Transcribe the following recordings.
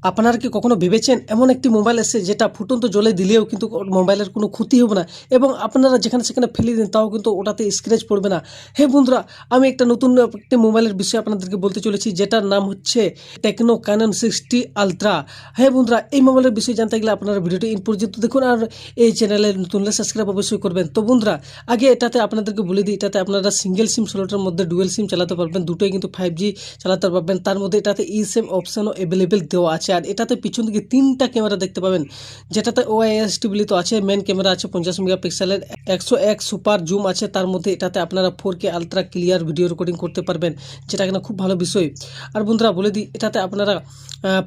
আপনারা কি কখনো ভেবেছেন এমন একটি মোবাইল এসেছে যেটা ফুটন্ত জলে দিলেও কিন্তু মোবাইলের কোনো ক্ষতি হবে না এবং আপনারা যেখানে সেখানে ফেলে দিন তাও কিন্তু ওটাতে স্ক্র্যাচ পড়বে না। হ্যাঁ বন্ধুরা, আমি একটা নতুন একটি মোবাইলের বিষয়ে আপনাদেরকে বলতে চলেছি যেটার নাম হচ্ছে টেকনো ক্যানন 60 আলট্রা। হ্যাঁ বন্ধুরা, এই মোবাইলের বিষয়ে জানতে গেলে আপনারা ভিডিওটি ইন পর্যন্ত দেখুন আর এই চ্যানেলে নতুন হলে সাবস্ক্রাইব অবশ্যই করবেন। তো বন্ধুরা, আগে এটাতে আপনাদেরকে বলে দিই, এটাতে আপনারা সিঙ্গেল সিম স্লটের মধ্যে ডুয়েল সিম চালাতে পারবেন, দুটোই কিন্তু 5G চালাতে পারবেন। তার মধ্যে এটাতে ই সিম অপশনও অ্যাভেলেবেল দেওয়া আছে আর এটাতে পিছন দিকে 3টা ক্যামেরা দেখতে পাবেন, যেটাতে ওআইএস টিবলি তো আছে, মেন ক্যামেরা আছে 50 মেগাপিক্সেলের, 101 সুপার জুম আছে। তার মধ্যে এটাতে আপনারা 4K ultra clear video recording করতে পারবেন, যেটা কিনা খুব ভালো বিষয়। আর বন্ধুরা বলে দিই, এটাতে আপনারা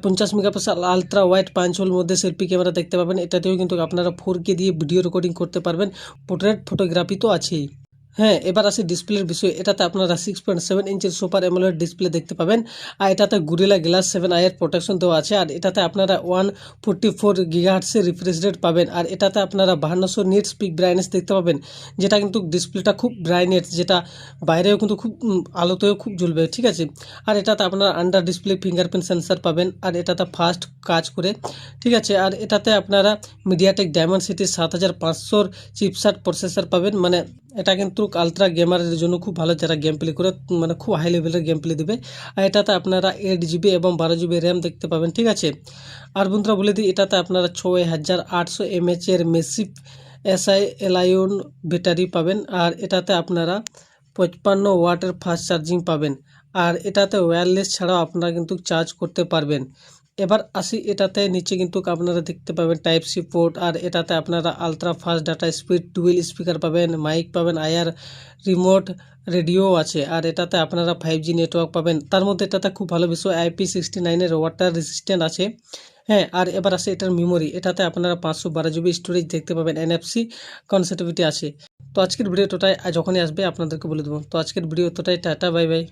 50 মেগাপিক্সেল আলট্রা ওয়াইড 5 হোল মধ্যে সেলফি ক্যামেরা দেখতে পাবেন। এটাতেও কিন্তু আপনারা 4K দিয়ে ভিডিও রেকর্ডিং করতে পারবেন, পোর্ট্রেট ফটোগ্রাফি তো আছেই। হ্যাঁ, এবার আসি ডিসপ্লের বিষয়ে। এটাতে আপনারা 6.7 ইঞ্চের সুপার অ্যামোলেড ডিসপ্লে দেখতে পাবেন আর এটাতে গুরিলা গ্লাস 7 এর প্রোটেকশন দেওয়া আছে আর এটাতে আপনারা 144 গিগাহার্টসের রিফ্রেশ রেট পাবেন আর এটাতে আপনারা 5200 নিটস পিক ব্রাইটনেস দেখতে পাবেন, যেটা কিন্তু ডিসপ্লেটা খুব ব্রাইটনেস, যেটা বাইরেও কিন্তু খুব আলোতেও খুব জ্বলবে, ঠিক আছে। আর এটাতে আপনারা আন্ডার ডিসপ্লে ফিঙ্গারপ্রিন্ট সেন্সার পাবেন আর এটাতে ফাস্ট কাজ করে, ঠিক আছে। আর এটাতে আপনারা মিডিয়াটেক ডায়মন্ডসিটি 7500 চিপসেট প্রসেসর পাবেন, মানে এটা কিন্তু আলট্রা গেমারের জন্য খুব ভালো, যারা গেম প্লে করে মানে খুব হাই লেভেলের গেম প্লে দেবে। আর এটাতে আপনারা 8GB এবং 12GB র্যাম দেখতে পাবেন, ঠিক আছে। আর বন্ধুরা বলে দিই, এটাতে আপনারা 6800 mAh এর মেসিভ এসআই এলাইন ব্যাটারি পাবেন আর এটাতে আপনারা 55 ওয়াটের ফাস্ট চার্জিং পাবেন আর এটাতে ওয়্যারলেস ছাড়াও আপনারা কিন্তু চার্জ করতে পারবেন। এবার আসি, এটাতে নিচে কিন্তু আপনারা দেখতে পাবেন টাইপ সি পোর্ট আর এটাতে আপনারা ultra fast data speed, dual speaker পাবেন, মাইক পাবেন, আয়ার রিমোট রেডিও আছে আর এটাতে আপনারা 5G নেটওয়ার্ক পাবেন। তার মধ্যে এটাতে খুব ভালো বিষয় IP69 এর ওয়াটার রেসিস্ট্যান্ট আছে। হ্যাঁ, আর এবার আসে এটার মেমোরি, এটাতে আপনারা 512GB স্টোরেজ দেখতে পাবেন, NFC কনসেক্টিভিটি আছে। তো আজকের ভিডিও টোটাই যখনই আসবে আপনাদেরকে বলে দেবো। তো আজকের ভিডিও টোটাই, টাটা বাই বাই।